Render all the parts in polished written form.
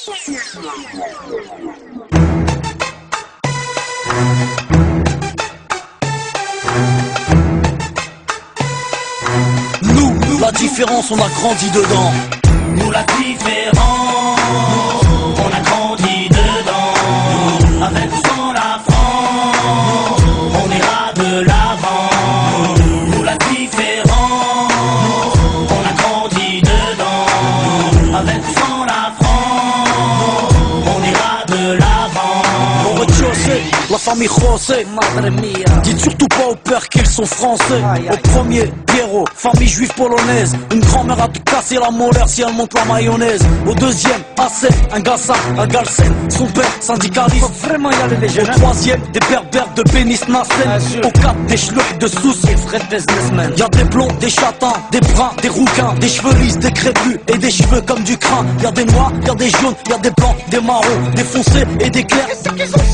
Nous, la différence, on a grandi dedans. Nous la différence, on a grandi dedans. Avec ou sans la France, on ira de l'avant. Nous la différence, on a grandi dedans. Avec ou sans la France, on ira de l'avant. Au rez-de-chaussée, la famille José, madre mia. Dites surtout pas au père qu'ils sont français. Au premier, Pierrot, famille juive polonaise. Une grand-mère a te casser la molaire si elle monte la mayonnaise. Au deuxième, Assel, un Gassa, un Galsen. Son père, syndicaliste. Faut vraiment y aller les jeunes. Au troisième, des berbères de Bénis Nassel. Au quatre, des schlucks de Sousse. Y'a des blonds, des châtains, des bruns, des rouquins, des cheveux lisses, des crépus et des cheveux comme du crin. Y'a des noirs, y'a des jaunes, y'a des blancs, des marrons, des foncés et des clairs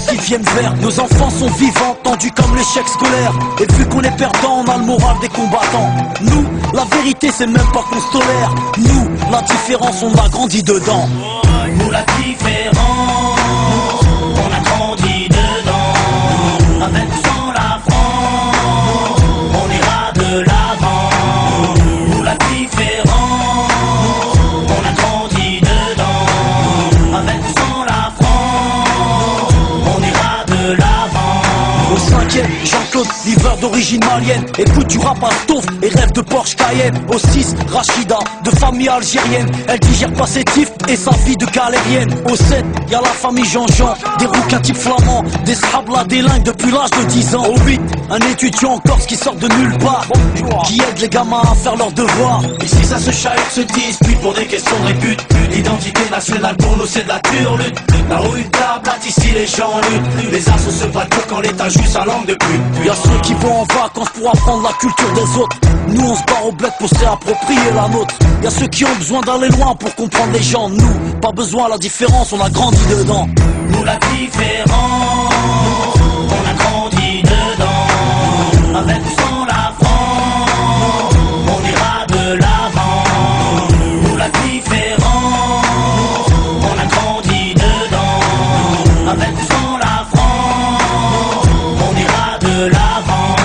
qui viennent vers. Nos enfants sont vivants, tendus comme l'échec scolaire. Et vu qu'on est perdant, on a le moral des combattants. Nous, la vérité c'est même pas qu'on se tolère. Nous, la différence, on a grandi dedans. Nous la différence, on a grandi dedans. Avec ou sans la France, on ira de l'avant. Nous la différence, on a grandi dedans. Avec ou sans la France, on ira de l'avant. Au cinquième, Jean-Claude, livreur d'origine malienne. Écoute du rap à Stouff et rêve de Porsche Cayenne. Au 6, Rachida, de famille algérienne. Elle digère pas ses tifs et sa vie de galérienne. Au 7, y'a la famille Jean-Jean, des rouquins type flamands, des scrablas délingues depuis l'âge de 10 ans. Au 8, un étudiant en Corse qui sort de nulle part, qui aide les gamins à faire leurs devoirs. Ici ça se chahute, se dispute pour des questions de répute. L'identité nationale pour nous c'est de la turlute. Là où une table, ici les gens luttent. Les assos se battent que quand l'État joue sa langue de pute. Y'a ceux qui vont en vacances pour apprendre la culture des autres. Nous on se barre au bled pour se réapproprier la nôtre. Y'a ceux qui ont besoin d'aller loin pour comprendre les gens. Nous, pas besoin, la différence, on a grandi dedans. Nous la différence, on a grandi dedans. Avec ou sans la France, on ira de l'avant. Nous la différence, on a grandi dedans. Avec ou sans la France, on ira de l'avant.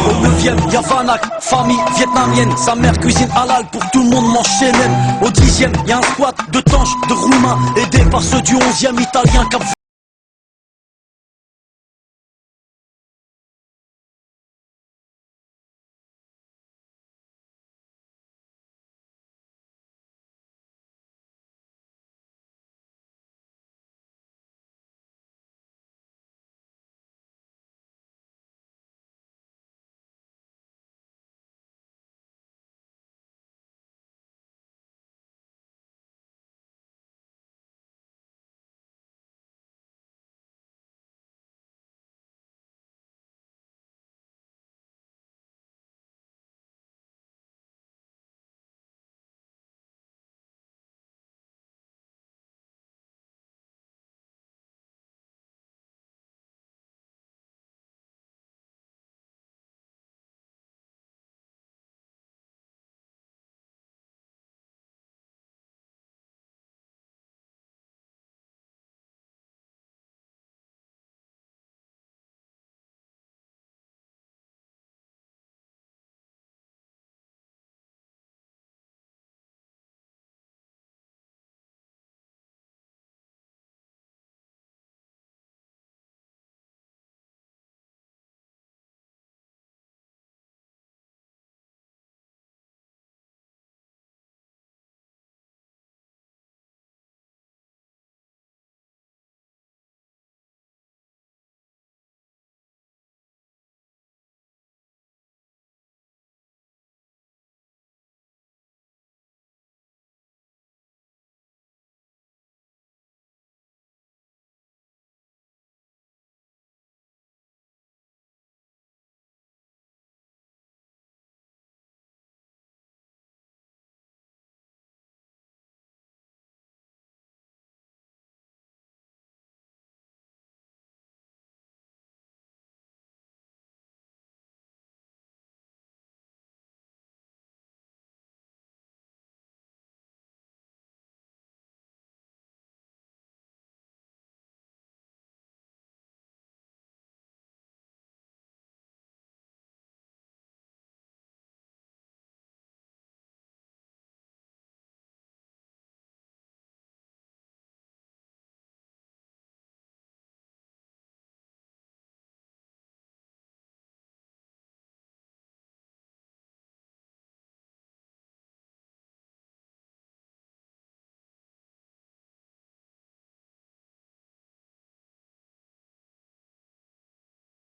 Au 9e, y'a Vanak, famille vietnamienne. Sa mère cuisine halal pour tout le monde mange chez elle. Au 10e, y'a un squat de tanches, de roumains, aidés par ceux du 11e italien Cap